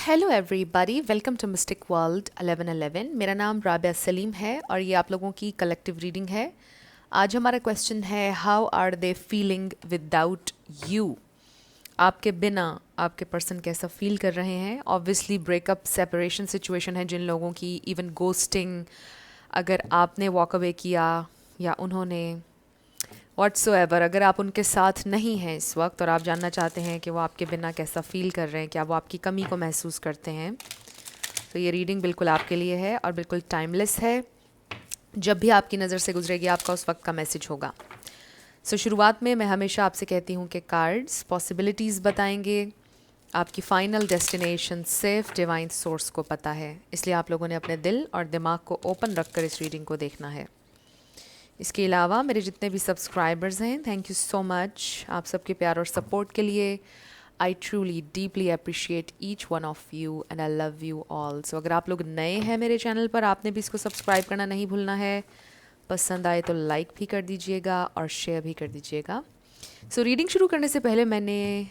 Hello everybody, welcome to mystic world 1111। मेरा नाम राबिया सलीम है और ये आप लोगों की कलेक्टिव रीडिंग है। आज हमारा क्वेश्चन है, how are they feeling without you. आपके बिना आपके पर्सन कैसा फील कर रहे हैं। ऑब्वियसली ब्रेकअप सेपरेशन सिचुएशन है जिन लोगों की, इवन गोस्टिंग, अगर आपने वॉक अवे किया या उन्होंने, व्हाट्सोएवर, अगर आप उनके साथ नहीं हैं इस वक्त और आप जानना चाहते हैं कि वो आपके बिना कैसा फ़ील कर रहे हैं, क्या वो आपकी कमी को महसूस करते हैं, तो ये रीडिंग बिल्कुल आपके लिए है और बिल्कुल टाइमलेस है। जब भी आपकी नज़र से गुजरेगी आपका उस वक्त का मैसेज होगा। शुरुआत में मैं हमेशा आपसे कहती हूँ कि कार्ड्स पॉसिबिलिटीज़ बताएंगे, आपकी फ़ाइनल डेस्टिनेशन सिर्फ डिवाइन सोर्स को पता है, इसलिए आप लोगों ने अपने दिल और दिमाग को ओपन रखकर इस रीडिंग को देखना है। इसके अलावा मेरे जितने भी सब्सक्राइबर्स हैं, थैंक यू सो मच आप सबके प्यार और सपोर्ट के लिए। I truly deeply appreciate each one of you and I love you all. So अगर आप लोग नए हैं मेरे चैनल पर, आपने भी इसको सब्सक्राइब करना नहीं भूलना है। पसंद आए तो लाइक भी कर दीजिएगा और शेयर भी कर दीजिएगा। रीडिंग शुरू करने से पहले मैंने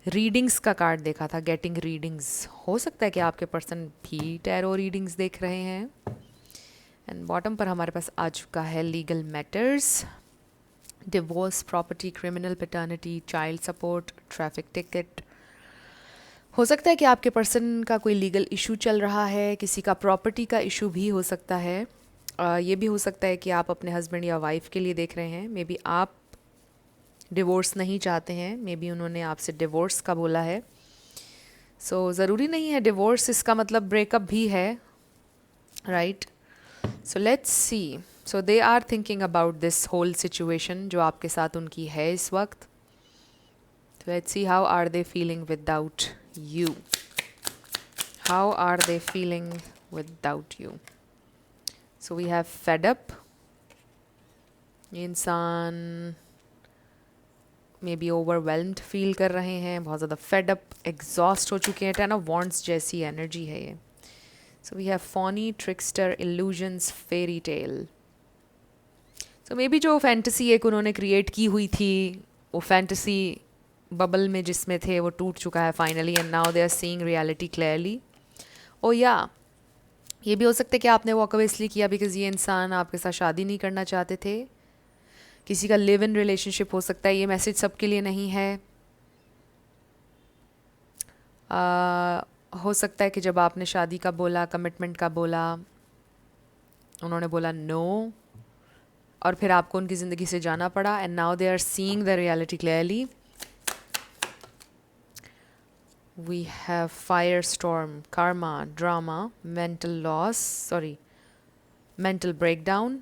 रीडिंग्स का कार्ड देखा था, गेटिंग रीडिंग्स। हो सकता है कि आपके पर्सन भी टैरो रीडिंग्स देख रहे हैं। एंड बॉटम पर हमारे पास आ चुका है legal matters, divorce, property, criminal, paternity, child support, traffic ticket. हो सकता है कि आपके पर्सन का कोई लीगल इशू चल रहा है, किसी का प्रॉपर्टी का इशू भी हो सकता है। ये भी हो सकता है कि आप अपने हस्बैंड या वाइफ के लिए देख रहे हैं। मे बी आप डिवोर्स नहीं चाहते हैं, मे बी उन्होंने आपसे डिवोर्स का बोला है। ज़रूरी नहीं है डिवोर्स इसका मतलब ब्रेकअप भी है, right? So let's see. So they are thinking about this whole situation जो आपके साथ उनकी है इस वक्त। Let's see how are they feeling without you. How are they feeling without you. So we have fed up. ये इंसान may be overwhelmed feel कर रहे हैं, बहुत ज़्यादा फेड अप, एग्जॉस्ट हो चुके हैं। 10 ऑफ वॉन्ड्स जैसी एनर्जी है ये। So we have phony, trickster, illusions, fairy tale. So may be जो फैंटेसी एक उन्होंने क्रिएट की हुई थी, वो फैंटेसी बबल में जिसमें थे वो टूट चुका है finally, and now they are seeing reality clearly. Oh yeah ये भी हो सकता है कि आपने वॉक अवे इसलिए किया बिकॉज ये इंसान आपके साथ शादी नहीं करना चाहते थे। किसी का लिव इन रिलेशनशिप हो सकता है। ये मैसेज सबके लिए नहीं है। हो सकता है कि जब आपने शादी का बोला, कमिटमेंट का बोला, उन्होंने बोला नो, और फिर आपको उनकी ज़िंदगी से जाना पड़ा। And now they are seeing the reality clearly. We have fire storm, karma, drama, mental loss, sorry mental breakdown,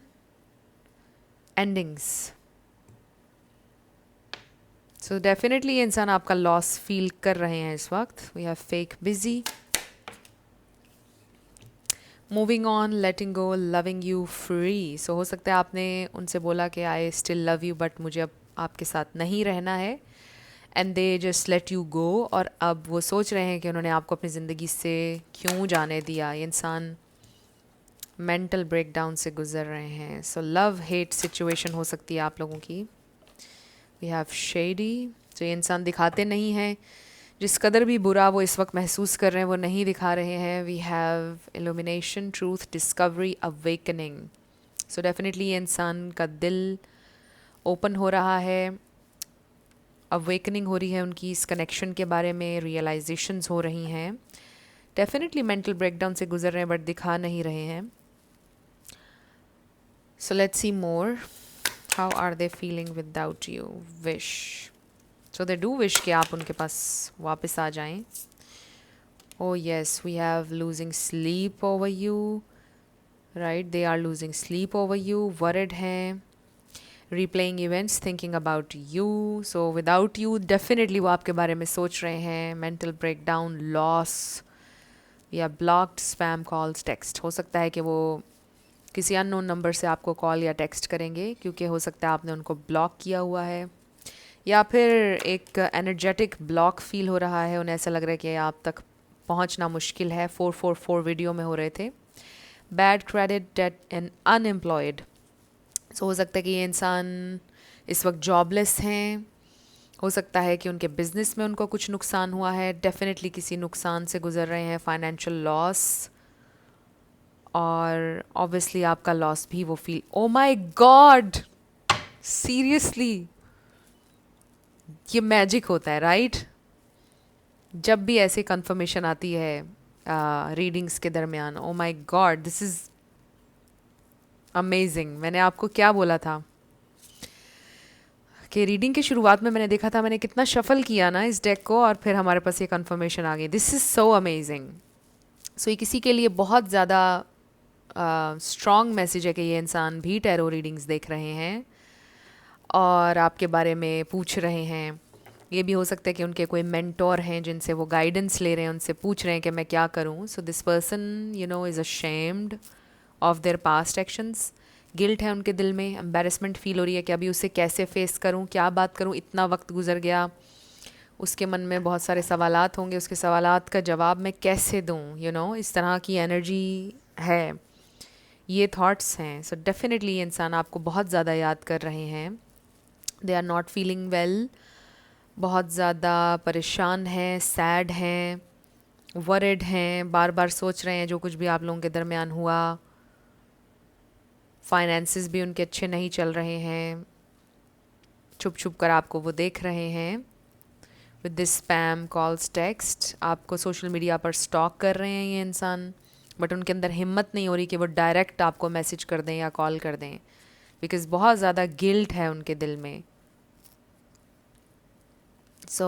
endings. So definitely ये इंसान आपका लॉस फील कर रहे हैं इस वक्त। We have fake busy, moving on, letting go, loving you free. So हो सकता है आपने उनसे बोला कि I still love you but मुझे अब आपके साथ नहीं रहना है, and they just let you go. और अब वो सोच रहे हैं कि उन्होंने आपको अपनी ज़िंदगी से क्यों जाने दिया। ये इंसान मेंटल ब्रेकडाउन से गुजर रहे हैं। सो लव हेट सिचुएशन हो सकती है आप लोगों की। वी हैव शेडी, जो ये इंसान दिखाते नहीं हैं। जिस कदर भी बुरा वो इस वक्त महसूस कर रहे हैं वो नहीं दिखा रहे हैं। We have illumination, truth, discovery, awakening. So definitely ये इंसान का दिल ओपन हो रहा है, अवेकनिंग हो रही है उनकी इस कनेक्शन के बारे में, रियलाइजेशंस हो रही हैं। डेफिनेटली मेंटल ब्रेकडाउन से गुजर रहे हैं बट दिखा नहीं रहे हैं। So let's see more, how are they feeling without you. Wish, so they do wish कि आप उनके पास वापस आ जाएं। Oh yes, we have losing sleep over you, right? They are losing sleep over you, worried हैं, replaying events, thinking about you. So without you, definitely वो आपके बारे में सोच रहे हैं। mental breakdown, loss, या blocked spam calls, text। हो सकता है कि वो किसी अननोन नंबर से आपको कॉल या टेक्स्ट करेंगे क्योंकि हो सकता है आपने उनको ब्लॉक किया हुआ है, या फिर एक एनर्जेटिक ब्लॉक फील हो रहा है। उन्हें ऐसा लग रहा है कि आप तक पहुंचना मुश्किल है। 444 वीडियो में हो रहे थे। Bad credit, debt and unemployed. So हो सकता है कि ये इंसान इस वक्त जॉबलेस हैं हो सकता है कि उनके बिजनेस में उनको कुछ नुकसान हुआ है, डेफिनेटली किसी नुकसान से गुजर रहे हैं, फाइनेंशियल लॉस, और ऑब्वियसली आपका लॉस भी वो feel, oh my God, seriously ये मैजिक होता है राइट। जब भी ऐसी कंफर्मेशन आती है रीडिंग्स के दरमियान, oh my God this is amazing. मैंने आपको क्या बोला था कि रीडिंग की शुरुआत में मैंने देखा था, मैंने कितना शफल किया ना इस डेक को, और फिर हमारे पास ये कंफर्मेशन आ गई। This is so amazing. So ये किसी के लिए बहुत ज़्यादा स्ट्रॉन्ग मैसेज है कि ये इंसान भी टैरो रीडिंग्स देख रहे हैं और आपके बारे में पूछ रहे हैं। ये भी हो सकता है कि उनके कोई मेंटोर हैं जिनसे वो गाइडेंस ले रहे हैं, उनसे पूछ रहे हैं कि मैं क्या करूं। So this person you know is ashamed of their past actions. Guilt है उनके दिल में, एम्बेरसमेंट फील हो रही है कि अभी उसे कैसे फेस करूं, क्या बात करूं, इतना वक्त गुजर गया। उसके मन में बहुत सारे सवालात होंगे, उसके सवालात का जवाब मैं कैसे दूं, यू नो इस तरह की एनर्जी है, ये थॉट्स हैं। सो डेफिनेटली ये इंसान आपको बहुत ज़्यादा याद कर रहे हैं। They are not feeling well, बहुत ज़्यादा परेशान हैं, सैड हैं, वरिड हैं, बार बार सोच रहे हैं जो कुछ भी आप लोगों के दरमियान हुआ। फाइनेंसेस भी उनके अच्छे नहीं चल रहे हैं, छुप छुप कर आपको वो देख रहे हैं with this spam calls text. आपको सोशल मीडिया पर स्टॉक कर रहे हैं ये इंसान, बट उनके अंदर हिम्मत नहीं हो रही कि वो डायरेक्ट आपको मैसेज कर दें या कॉल कर दें, बिकॉज़ बहुत ज़्यादा गिल्ट है उनके दिल में। सो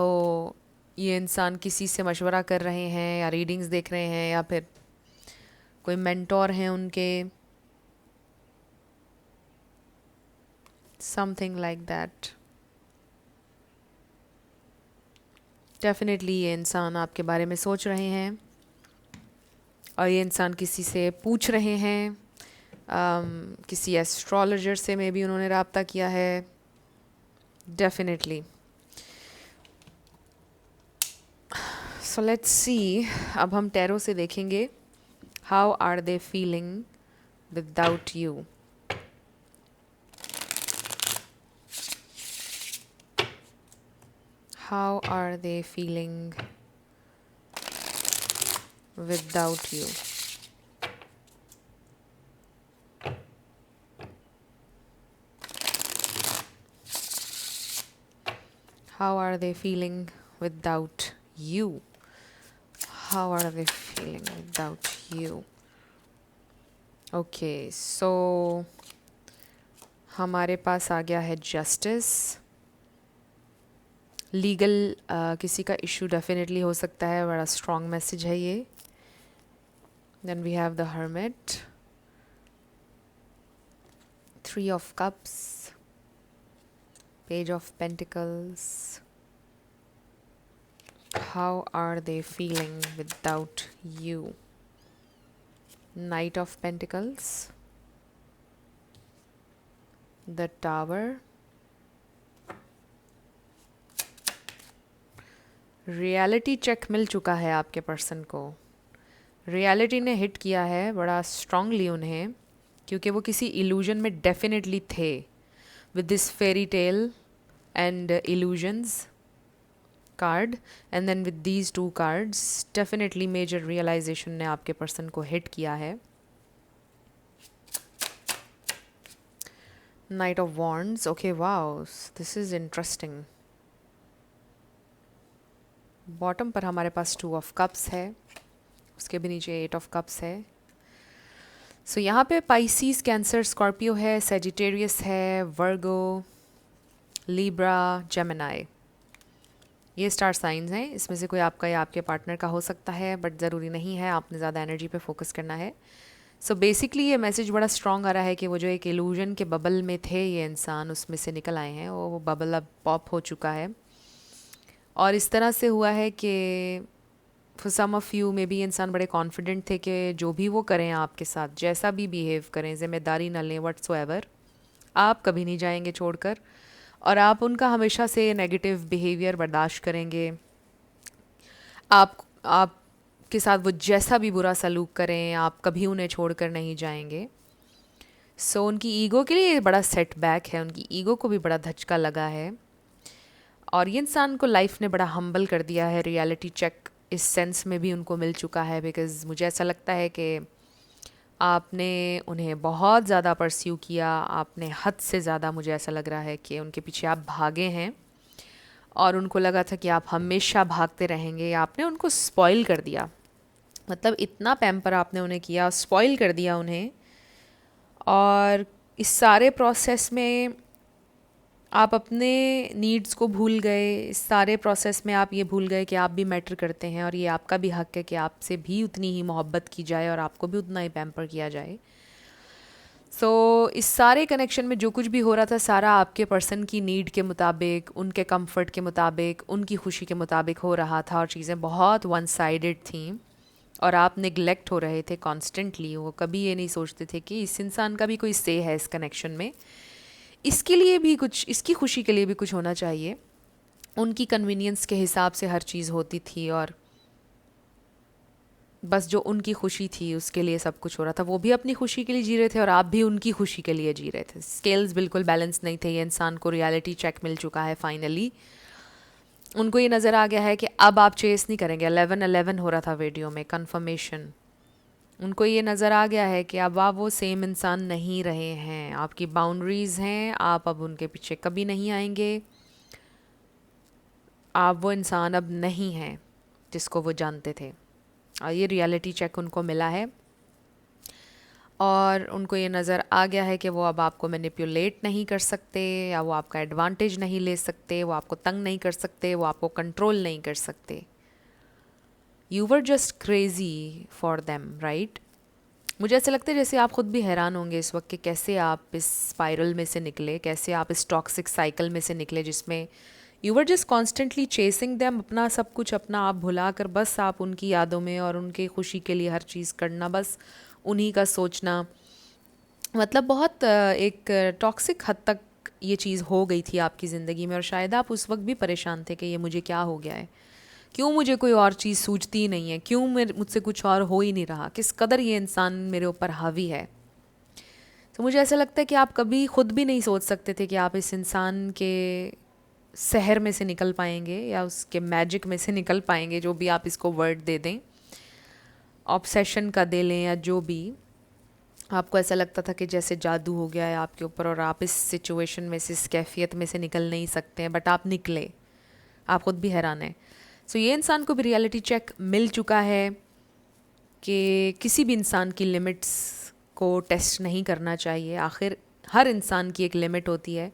ये इंसान किसी से मशवरा कर रहे हैं या रीडिंग्स देख रहे हैं या फिर कोई मेंटोर हैं उनके, समथिंग लाइक दैट। डेफिनेटली ये इंसान आपके बारे में सोच रहे हैं और ये इंसान किसी से पूछ रहे हैं, किसी एस्ट्रोलॉजर से मे भी उन्होंने रब्ता किया है, डेफिनेटली। सो लेट्स सी, अब हम टैरो से देखेंगे how are they feeling without you. How are they feeling without you. How are they feeling without you? How are they feeling without you? Okay, so हमारे पास आ गया है जस्टिस। लीगल किसी का issue definitely हो सकता है, बड़ा स्ट्रॉन्ग मैसेज है ये। Then we have the hermit, 3 of cups, Page of Pentacles. How are they feeling without you? Knight of Pentacles, the Tower, reality check मिल चुका है आपके पर्सन को। रियलिटी ने हिट किया है बड़ा स्ट्रांगली उन्हें, क्योंकि वो किसी इल्यूजन में डेफिनेटली थे with this fairy tale and illusions card, and then with these 2 cards definitely major realization ने आपके person को hit किया है। Knight of Wands, okay, wow, this is interesting। Bottom पर हमारे पास 2 of Cups है, उसके भी नीचे 8 of Cups है। सो यहाँ पे पाइसीस, कैंसर, स्कॉर्पियो है, सेजिटेरियस है, वर्गो, लीब्रा, जेमिनाई, ये स्टार साइंस हैं। इसमें से कोई आपका या आपके पार्टनर का हो सकता है, बट ज़रूरी नहीं है, आपने ज़्यादा एनर्जी पे फोकस करना है। सो बेसिकली ये मैसेज बड़ा स्ट्रॉन्ग आ रहा है कि वो जो एक इल्यूजन के बबल में थे ये इंसान, उसमें से निकल आए हैं, वो बबल अब पॉप हो चुका है। और इस तरह से हुआ है कि for some of you maybe इंसान बड़े कॉन्फिडेंट थे कि जो भी वो करें आपके साथ, जैसा भी बिहेव करें, जिम्मेदारी न लें, व्हाट्सोएवर, आप कभी नहीं जाएंगे छोड़कर, और आप उनका हमेशा से नेगेटिव बिहेवियर बर्दाश्त करेंगे। आपके साथ वो जैसा भी बुरा सलूक करें, आप कभी उन्हें छोड़कर नहीं जाएंगे। सो उनकी ईगो के लिए बड़ा सेटबैक है, उनकी ईगो को भी बड़ा धचका लगा है। और ये इंसान को लाइफ ने बड़ा हम्बल कर दिया है। रियलिटी चेक इस सेंस में भी उनको मिल चुका है, बिकॉज़ मुझे ऐसा लगता है कि आपने उन्हें बहुत ज़्यादा परस्यू किया, आपने हद से ज़्यादा, मुझे ऐसा लग रहा है कि उनके पीछे आप भागे हैं और उनको लगा था कि आप हमेशा भागते रहेंगे। आपने उनको स्पॉइल कर दिया, मतलब इतना पैम्पर आपने उन्हें किया, स्पॉइल कर दिया उन्हें। और इस सारे प्रोसेस में आप अपने नीड्स को भूल गए। इस सारे प्रोसेस में आप ये भूल गए कि आप भी मैटर करते हैं और ये आपका भी हक है कि आपसे भी उतनी ही मोहब्बत की जाए और आपको भी उतना ही पैम्पर किया जाए। इस सारे कनेक्शन में जो कुछ भी हो रहा था, सारा आपके पर्सन की नीड के मुताबिक, उनके कंफर्ट के मुताबिक, उनकी खुशी के मुताबिक हो रहा था और चीज़ें बहुत वन साइडेड थी और आप निगलेक्ट हो रहे थे कॉन्स्टेंटली। वो कभी ये नहीं सोचते थे कि इस इंसान का भी कोई से है इस कनेक्शन में, इसके लिए भी कुछ, इसकी खुशी के लिए भी कुछ होना चाहिए। उनकी कन्वीनियंस के हिसाब से हर चीज़ होती थी और बस जो उनकी खुशी थी उसके लिए सब कुछ हो रहा था। वो भी अपनी खुशी के लिए जी रहे थे और आप भी उनकी खुशी के लिए जी रहे थे। स्केल्स बिल्कुल बैलेंस नहीं थे। ये इंसान को रियलिटी चेक मिल चुका है फाइनली। उनको ये नज़र आ गया है कि अब आप चेस नहीं करेंगे। 11-11 हो रहा था वीडियो में, कन्फर्मेशन। उनको ये नज़र आ गया है कि अब आप वो सेम इंसान नहीं रहे हैं। आपकी बाउंड्रीज़ हैं, आप अब उनके पीछे कभी नहीं आएंगे। आप वो इंसान अब नहीं हैं जिसको वो जानते थे। और ये रियलिटी चेक उनको मिला है और उनको ये नज़र आ गया है कि वो अब आपको मैनिपुलेट नहीं कर सकते, या वो आपका एडवांटेज नहीं ले सकते, वो आपको तंग नहीं कर सकते, वो आपको कंट्रोल नहीं कर सकते। You were just crazy for them, right? मुझे ऐसा लगता है जैसे आप खुद भी हैरान होंगे इस वक्त कि कैसे आप इस स्पाइरल में से निकले, कैसे आप इस टॉक्सिक साइकिल में से निकले जिसमें you were just constantly chasing them. अपना सब कुछ, अपना आप भुला कर बस आप उनकी यादों में और उनके खुशी के लिए हर चीज़ करना, बस उन्हीं का सोचना। मतलब बहुत एक टॉक्सिक हद तक ये चीज़ हो गई थी आपकी ज़िंदगी में और शायद आप उस वक्त भी परेशान थे कि ये मुझे क्या हो गया है, क्यों मुझे कोई और चीज़ सूझती ही नहीं है, क्यों मुझसे कुछ और हो ही नहीं रहा, किस कदर ये इंसान मेरे ऊपर हावी है। तो मुझे ऐसा लगता है कि आप कभी खुद भी नहीं सोच सकते थे कि आप इस इंसान के शहर में से निकल पाएंगे या उसके मैजिक में से निकल पाएंगे, जो भी आप इसको वर्ड दे दें, ऑब्सेशन का दे लें या जो भी। आपको ऐसा लगता था कि जैसे जादू हो गया है आपके ऊपर और आप इस सिचुएशन में से, इस कैफियत में से निकल नहीं सकते हैं, बट आप निकले। आप खुद भी हैरान हैं। ये इंसान को भी रियलिटी चेक मिल चुका है कि किसी भी इंसान की लिमिट्स को टेस्ट नहीं करना चाहिए। आखिर हर इंसान की एक लिमिट होती है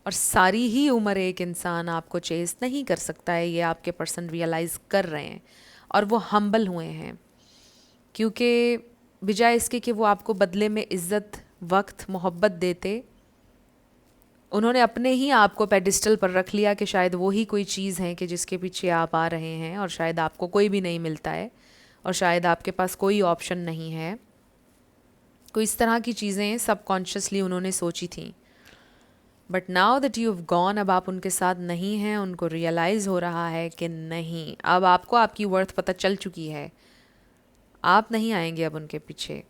और सारी ही उम्र एक इंसान आपको चेस नहीं कर सकता है। ये आपके पर्सन रियलाइज़ कर रहे हैं और वो हम्बल हुए हैं, क्योंकि बजाय इसके कि वो आपको बदले में इज़्ज़त, वक्त, मोहब्बत देते, उन्होंने अपने ही आप को पेडिस्टल पर रख लिया कि शायद वो ही कोई चीज़ है कि जिसके पीछे आप आ रहे हैं और शायद आपको कोई भी नहीं मिलता है और शायद आपके पास कोई ऑप्शन नहीं है। कोई इस तरह की चीज़ें सबकॉन्शियसली उन्होंने सोची थी। But now that you have gone, अब आप उनके साथ नहीं हैं, उनको रियलाइज़ हो रहा है कि नहीं, अब आपको आपकी वर्थ पता चल चुकी है, आप नहीं आएंगे अब उनके पीछे।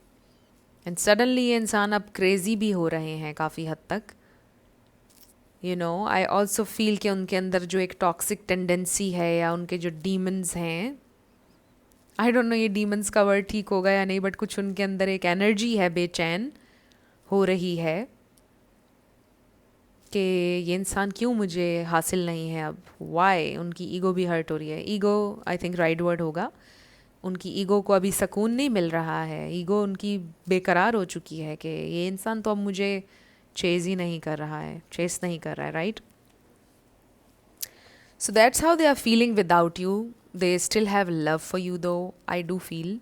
एंड सडनली ये इंसान अब क्रेज़ी भी हो रहे हैं काफ़ी हद तक। You know, I also feel कि उनके अंदर जो एक टॉक्सिक टेंडेंसी है या उनके जो डीमंस हैं, आई डोंट नो ये डीमंस का वर्ड ठीक होगा या नहीं, बट कुछ उनके अंदर एक एनर्जी है, बेचैन हो रही है कि ये इंसान क्यों मुझे हासिल नहीं है अब, वाई। उनकी ईगो भी हर्ट हो रही है। Ego I think right word होगा। उनकी ईगो को अभी सुकून नहीं मिल रहा है। ईगो उनकी बेकरार हो चुकी है कि ये इंसान तो अब मुझे चेज़ ही नहीं कर रहा है, चेस नहीं कर रहा है, right? So that's how they are feeling without you. They still have love for you though, I do feel.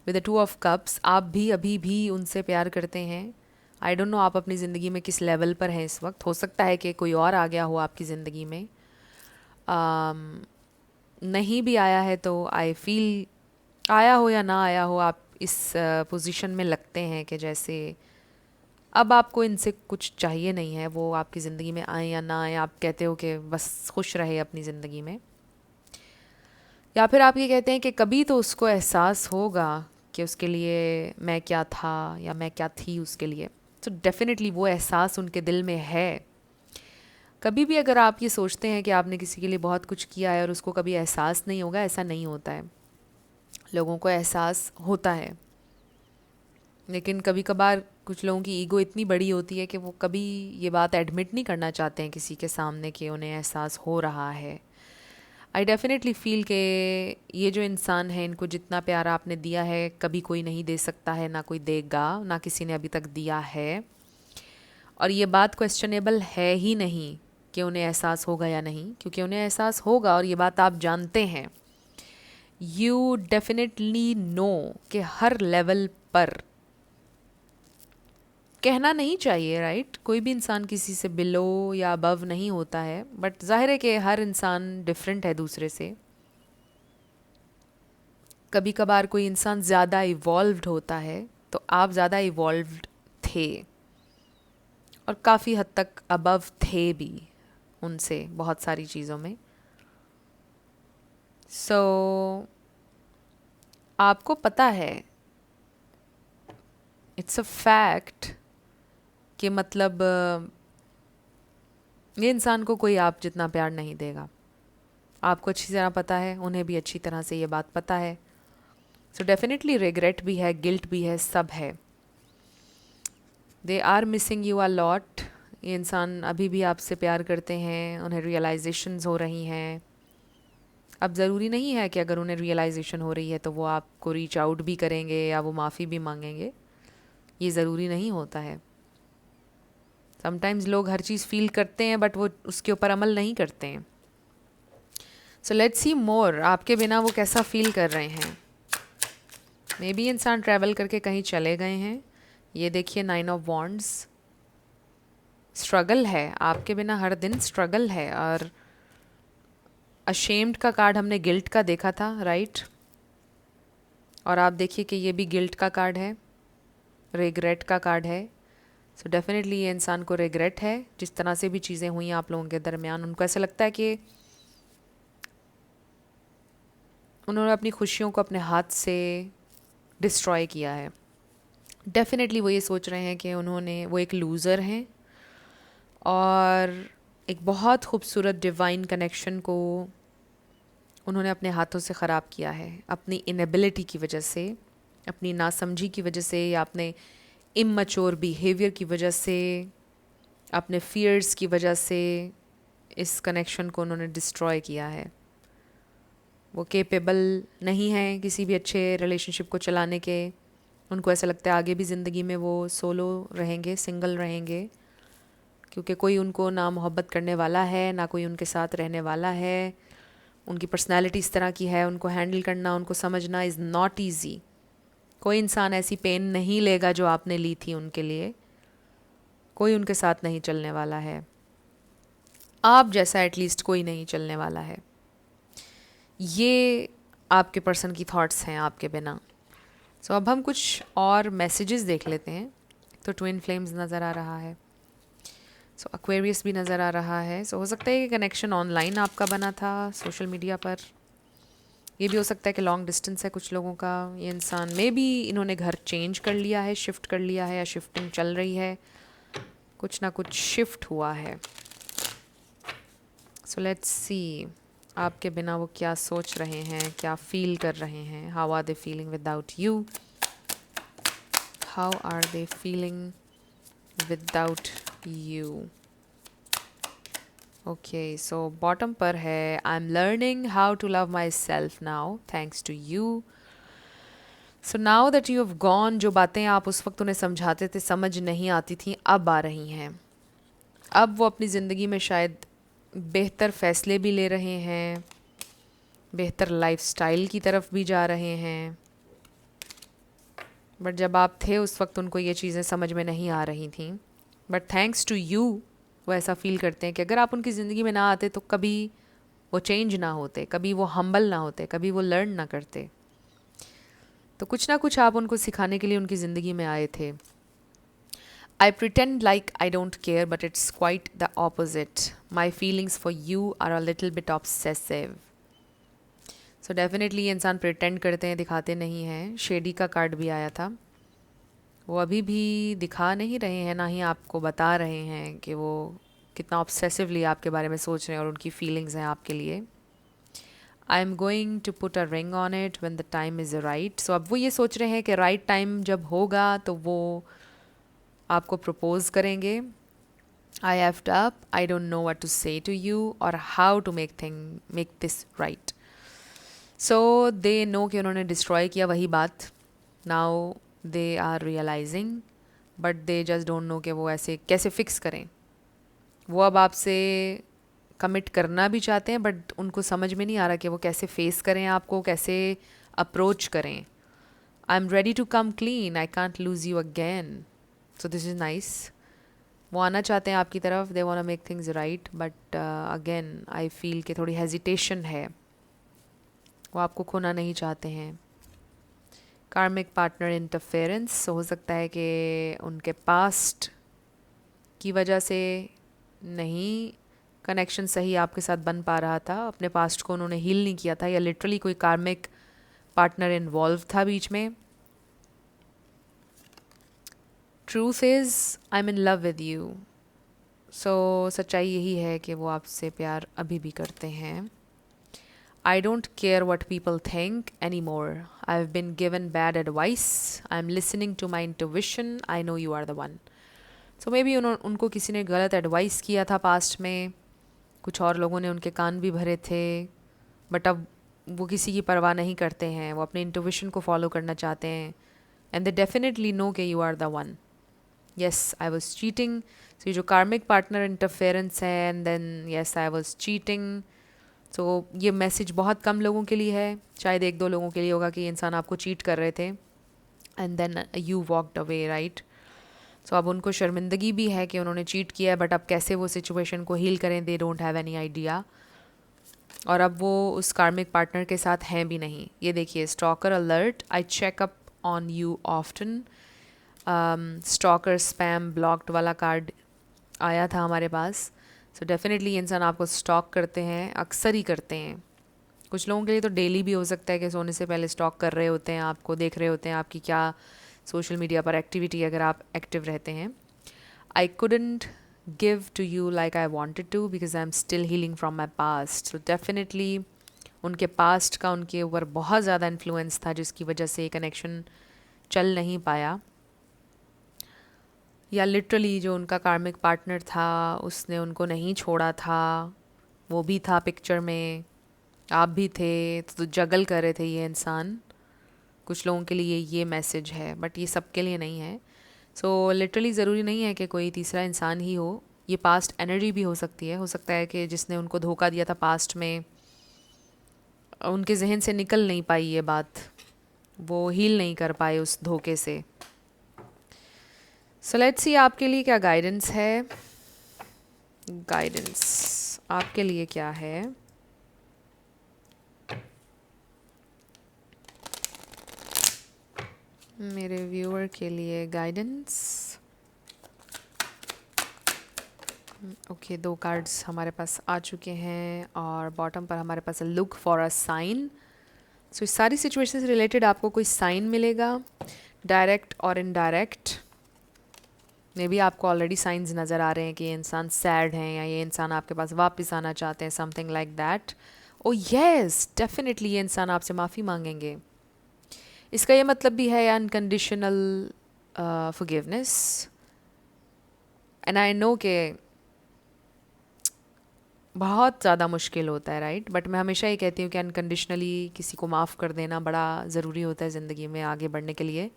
With the 2 of cups, आप भी अभी भी उनसे प्यार करते हैं। आई डोंट नो आप अपनी ज़िंदगी में किस लेवल पर हैं इस वक्त। हो सकता है कि कोई और आ गया हो आपकी ज़िंदगी में। नहीं भी आया है तो आई फील, आया हो या ना आया हो, आप इस पोजीशन में लगते हैं कि जैसे अब आपको इनसे कुछ चाहिए नहीं है। वो आपकी ज़िंदगी में आए या ना आए, आप कहते हो कि बस खुश रहे अपनी ज़िंदगी में। या फिर आप ये कहते हैं कि कभी तो उसको एहसास होगा कि उसके लिए मैं क्या था या मैं क्या थी उसके लिए। तो डेफिनेटली वो एहसास उनके दिल में है। कभी भी अगर आप ये सोचते हैं कि आपने किसी के लिए बहुत कुछ किया है और उसको कभी एहसास नहीं होगा, ऐसा नहीं होता है। लोगों को एहसास होता है, लेकिन कभी कभार कुछ लोगों की ईगो इतनी बड़ी होती है कि वो कभी ये बात एडमिट नहीं करना चाहते हैं किसी के सामने कि उन्हें एहसास हो रहा है। आई डेफिनेटली फील के ये जो इंसान है, इनको जितना प्यार आपने दिया है कभी कोई नहीं दे सकता है, ना कोई देगा, ना किसी ने अभी तक दिया है। और ये बात क्वेश्चनेबल है ही नहीं कि उन्हें एहसास होगा या नहीं, क्योंकि उन्हें एहसास होगा और ये बात आप जानते हैं। यू डेफिनेटली नो कि हर लेवल पर कहना नहीं चाहिए, राइट? कोई भी इंसान किसी से बिलो या अबव नहीं होता है, बट जाहिर है कि हर इंसान डिफरेंट है दूसरे से। कभी कभार कोई इंसान ज़्यादा इवॉल्व्ड होता है, तो आप ज़्यादा इवॉल्व्ड थे और काफ़ी हद तक अबव थे भी उनसे बहुत सारी चीज़ों में। सो आपको पता है, इट्स अ फैक्ट कि मतलब ये इंसान को कोई आप जितना प्यार नहीं देगा। आपको अच्छी तरह पता है, उन्हें भी अच्छी तरह से ये बात पता है। सो डेफिनेटली रिग्रेट भी है, गिल्ट भी है, सब है। They are missing you a lot. ये इंसान अभी भी आपसे प्यार करते हैं, उन्हें रियलाइजेशंस हो रही हैं। अब ज़रूरी नहीं है कि अगर उन्हें रियलाइजेशन हो रही है तो वो आपको रीच आउट भी करेंगे या वो माफ़ी भी मांगेंगे। ये ज़रूरी नहीं होता है। समटाइम्स लोग हर चीज़ फील करते हैं बट वो उसके ऊपर अमल नहीं करते हैं। सो लेट्स सी मोर, आपके बिना वो कैसा फील कर रहे हैं। मे बी इंसान ट्रैवल करके कहीं चले गए हैं। ये देखिए 9 ऑफ वॉन्ड्स। स्ट्रगल है आपके बिना, हर दिन स्ट्रगल है। और अशेम्ड का कार्ड हमने गिल्ट का देखा था, राइट? और आप देखिए कि ये भी गिल्ट का कार्ड है, रिग्रेट का कार्ड है। सो डेफिनेटली ये इंसान को रिग्रेट है जिस तरह से भी चीज़ें हुई आप लोगों के दरमियान। उनको ऐसा लगता है कि उन्होंने अपनी खुशियों को अपने हाथ से डिस्ट्रॉय किया है। डेफिनेटली वो ये सोच रहे हैं कि वो एक लूज़र हैं और एक बहुत खूबसूरत डिवाइन कनेक्शन को उन्होंने अपने हाथों से ख़राब किया है, अपनी इनएबिलिटी की वजह से, अपनी नासमझी की वजह से, या अपने इमैच्योर बिहेवियर की वजह से, अपने फियर्स की वजह से इस कनेक्शन को उन्होंने डिस्ट्रॉय किया है। वो केपेबल नहीं हैं किसी भी अच्छे रिलेशनशिप को चलाने के। उनको ऐसा लगता है आगे भी ज़िंदगी में वो सोलो रहेंगे, सिंगल रहेंगे, क्योंकि कोई उनको ना मोहब्बत करने वाला है, ना कोई उनके साथ रहने वाला है। उनकी पर्सनैलिटी इस तरह की है, उनको हैंडल करना, उनको समझना इज़ नॉट ईजी। कोई इंसान ऐसी पेन नहीं लेगा जो आपने ली थी उनके लिए। कोई उनके साथ नहीं चलने वाला है, आप जैसा एटलीस्ट कोई नहीं चलने वाला है। ये आपके पर्सन की थॉट्स हैं आपके बिना। सो अब हम कुछ और मैसेजेस देख लेते हैं। तो ट्विन फ्लेम्स नज़र आ रहा है, सो एक्वेरियस भी नज़र आ रहा है। सो हो सकता है कि कनेक्शन ऑनलाइन आपका बना था सोशल मीडिया पर। ये भी हो सकता है कि लॉन्ग डिस्टेंस है कुछ लोगों का। ये इंसान में भी इन्होंने घर चेंज कर लिया है, शिफ्ट कर लिया है, या शिफ्टिंग चल रही है, कुछ ना कुछ शिफ्ट हुआ है। सो लेट्स सी आपके बिना वो क्या सोच रहे हैं, क्या फील कर रहे हैं। How are they feeling without you? How are they feeling without you? Okay, so bottom पर है, I am learning how to love myself now thanks to you. So now that you have gone, जो बातें आप उस वक्त उन्हें समझाते थे, समझ नहीं आती थी, अब आ रही हैं। अब वो अपनी ज़िंदगी में शायद बेहतर फ़ैसले भी ले रहे हैं, बेहतर लाइफस्टाइल की तरफ भी जा रहे हैं। बट जब आप थे उस वक्त उनको ये चीज़ें समझ में नहीं आ रही थी। बट थैंक्स टू यू वो ऐसा फील करते हैं कि अगर आप उनकी ज़िंदगी में ना आते तो कभी वो चेंज ना होते, कभी वो हम्बल ना होते, कभी वो लर्न ना करते। तो कुछ ना कुछ आप उनको सिखाने के लिए उनकी ज़िंदगी में आए थे। I pretend like I don't care but it's quite the opposite. My feelings for you are a little bit obsessive. So definitely ये इंसान प्रिटेंड करते हैं, दिखाते नहीं हैं। शेडी का कार्ड भी आया था। वो अभी भी दिखा नहीं रहे हैं, ना ही आपको बता रहे हैं कि वो कितना ऑब्सेसिवली आपके बारे में सोच रहे हैं और उनकी फीलिंग्स हैं आपके लिए. I am going to put a ring on it when the time is right. So अब वो ये सोच रहे हैं कि राइट टाइम जब होगा तो वो आपको प्रपोज करेंगे. I effed up. I don't know what to say to you or how to make this right. So they know कि उन्होंने destroy किया वही बात. Now they are realizing, but they just don't know कि वो ऐसे कैसे fix करें. वो अब आपसे commit करना भी चाहते हैं but उनको समझ में नहीं आ रहा कि वो कैसे face करें आपको, कैसे approach करें. I'm ready to come clean. I can't lose you again. So this is nice. वो आना चाहते हैं आपकी तरफ. They want to make things right but again I feel कि थोड़ी हेजिटेशन है. वो आपको खोना नहीं चाहते हैं. कार्मिक पार्टनर इंटरफेरेंस हो सकता है कि उनके पास्ट की वजह से नहीं कनेक्शन सही आपके साथ बन पा रहा था. अपने पास्ट को उन्होंने हील नहीं किया था या लिटरली कोई कार्मिक पार्टनर इन्वॉल्व था बीच में. Truth is I am in love with you. So सच्चाई यही है कि वो आपसे प्यार अभी भी करते हैं. I don't care what people think anymore. I have been given bad advice. I am listening to my intuition. I know you are the one. So maybe उनको किसी ने गलत एडवाइस किया था पास्ट में. कुछ और लोगों ने उनके कान भी भरे थे. बट अब वो किसी की परवाह नहीं करते हैं. वो अपने इंट्यूशन को फॉलो करना चाहते हैं. एंड दे डेफिनेटली नो कि you are the one. yes I was cheating. so ये जो कार्मिक पार्टनर इंटरफेरेंस है and then yes I was cheating. so ये मैसेज बहुत कम लोगों के लिए है. शायद एक दो लोगों के लिए होगा कि ये इंसान आपको चीट कर रहे थे and then you walked away right. So अब उनको शर्मिंदगी भी है कि उन्होंने चीट किया है बट अब कैसे वो सिचुएशन को हील करें they don't have any idea. और अब वो उस कार्मिक पार्टनर के साथ हैं भी नहीं. ये देखिए stalker alert. I check up on you often. Stalker spam blocked वाला कार्ड आया था हमारे पास. सो डेफिनेटली ये इंसान आपको स्टॉक करते हैं. अक्सर ही करते हैं. कुछ लोगों के लिए तो डेली भी हो सकता है कि सोने से पहले स्टॉक कर रहे होते हैं आपको. देख रहे होते हैं आपकी क्या सोशल मीडिया पर एक्टिविटी अगर आप एक्टिव रहते हैं. I couldn't give to you like I wanted to because I am still healing from my past. So definitely उनके पास्ट का उनके ऊपर बहुत ज़्यादा इन्फ्लुएंस था जिसकी वजह से ये कनेक्शन चल नहीं पाया. या लिटरली जो उनका कार्मिक पार्टनर था उसने उनको नहीं छोड़ा था. वो भी था पिक्चर में. आप भी थे. तो जगल कर रहे थे ये इंसान. कुछ लोगों के लिए ये मैसेज है बट ये सबके लिए नहीं है. सो लिटरली ज़रूरी नहीं है कि कोई तीसरा इंसान ही हो. ये पास्ट एनर्जी भी हो सकती है. हो सकता है कि जिसने उनको धोखा दिया था पास्ट में उनके जहन से निकल नहीं पाई ये बात. वो हील नहीं कर पाए उस धोखे से. सो लेट्स सी आपके लिए क्या गाइडेंस है. गाइडेंस आपके लिए क्या है. मेरे व्यूअर के लिए गाइडेंस. ओके 2 कार्ड्स हमारे पास आ चुके हैं और बॉटम पर हमारे पास लुक फॉर अ साइन. सो इस सारी सिचुएशन से रिलेटेड आपको कोई साइन मिलेगा डायरेक्ट और इनडायरेक्ट. मे बी आपको ऑलरेडी साइंस नज़र आ रहे हैं कि ये इंसान सैड हैं या ये इंसान आपके पास वापस आना चाहते हैं something like that. Oh yes definitely ये इंसान आपसे माफ़ी मांगेंगे. इसका ये मतलब भी है unconditional forgiveness. And I know कि बहुत ज़्यादा मुश्किल होता है राइट. बट मैं हमेशा ये कहती हूँ कि अनकंडीशनली किसी को माफ़ कर देना बड़ा ज़रूरी होता है ज़िंदगी में आगे बढ़ने के लिए.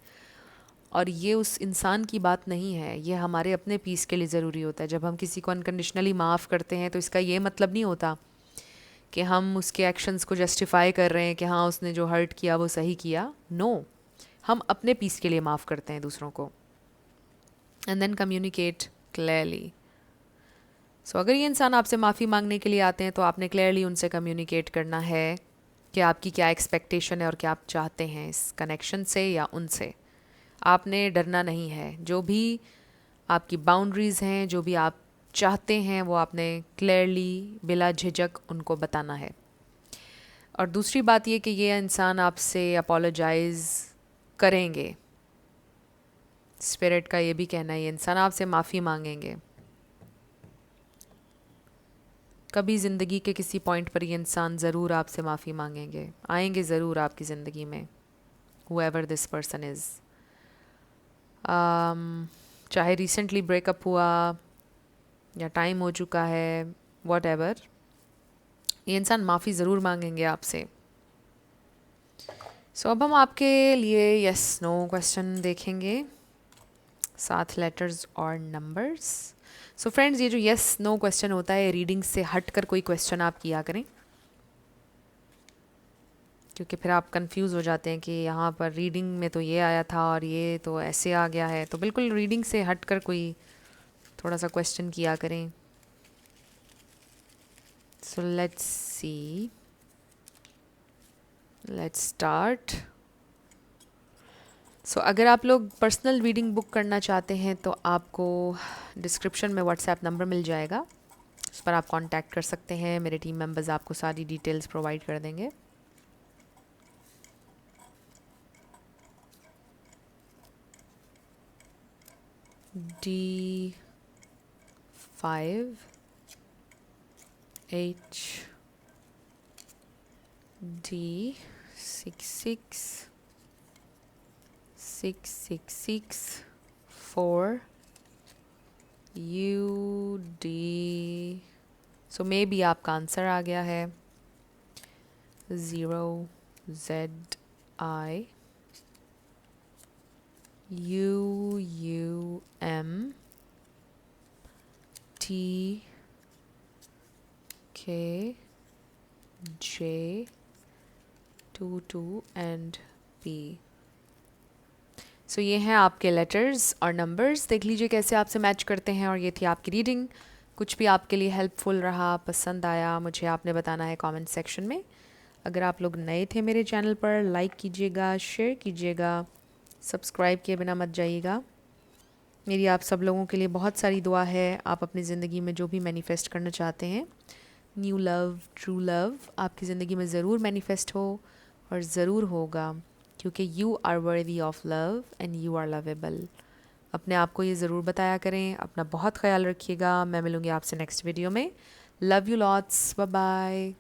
और ये उस इंसान की बात नहीं है. ये हमारे अपने पीस के लिए ज़रूरी होता है. जब हम किसी को अनकंडीशनली माफ़ करते हैं तो इसका ये मतलब नहीं होता कि हम उसके एक्शंस को जस्टिफाई कर रहे हैं कि हाँ उसने जो हर्ट किया वो सही किया. नो हम अपने पीस के लिए माफ़ करते हैं दूसरों को. And then communicate clearly. So अगर ये इंसान आपसे माफ़ी मांगने के लिए आते हैं तो आपने क्लियरली उनसे कम्युनिकेट करना है कि आपकी क्या एक्सपेक्टेशन है और क्या आप चाहते हैं इस कनेक्शन से या उनसे. आपने डरना नहीं है. जो भी आपकी बाउंड्रीज़ हैं जो भी आप चाहते हैं वो आपने क्लियरली बिला झिझक उनको बताना है. और दूसरी बात ये कि ये इंसान आपसे अपोलोजाइज़ करेंगे. स्पिरिट का ये भी कहना है ये इंसान आपसे माफ़ी मांगेंगे. कभी ज़िंदगी के किसी पॉइंट पर ये इंसान ज़रूर आपसे माफ़ी मांगेंगे, आएंगे ज़रूर आपकी ज़िंदगी में, whoever this person is. चाहे रिसेंटली ब्रेकअप हुआ या टाइम हो चुका है, whatever, ये इंसान माफ़ी ज़रूर मांगेंगे आपसे. सो अब हम आपके लिए यस नो क्वेश्चन देखेंगे, 7 लेटर्स और नंबर्स. सो फ्रेंड्स, ये जो यस नो क्वेश्चन होता है, रीडिंग से हट कर कोई क्वेश्चन आप किया करें, क्योंकि फिर आप कंफ्यूज हो जाते हैं कि यहाँ पर रीडिंग में तो ये आया था और ये तो ऐसे आ गया है. तो बिल्कुल रीडिंग से हट कर कोई थोड़ा सा क्वेश्चन किया करें. So let's see, let's start. So अगर आप लोग पर्सनल रीडिंग बुक करना चाहते हैं तो आपको डिस्क्रिप्शन में व्हाट्सएप नंबर मिल जाएगा, उस पर आप कांटेक्ट कर सकते हैं. मेरे टीम मेंबर्स आपको सारी डिटेल्स प्रोवाइड कर देंगे. D5 H D66 666 4 UD. So may be आपका आंसर आ गया है 0ZI UUM TKJ22 and P. सो ये हैं आपके लेटर्स और नंबर्स. देख लीजिए कैसे आपसे मैच करते हैं. और ये थी आपकी रीडिंग. कुछ भी आपके लिए हेल्पफुल रहा, पसंद आया, मुझे आपने बताना है कमेंट सेक्शन में. अगर आप लोग नए थे मेरे चैनल पर, लाइक कीजिएगा, शेयर कीजिएगा, सब्सक्राइब किए बिना मत जाइएगा. मेरी आप सब लोगों के लिए बहुत सारी दुआ है. आप अपनी ज़िंदगी में जो भी मैनिफेस्ट करना चाहते हैं, न्यू लव, ट्रू लव, आपकी ज़िंदगी में ज़रूर मैनिफेस्ट हो और ज़रूर होगा, क्योंकि you are worthy of love and you are lovable. अपने आप को ये ज़रूर बताया करें. अपना बहुत ख्याल रखिएगा. मैं मिलूँगी आपसे नेक्स्ट वीडियो में. Love you lots. Bye bye.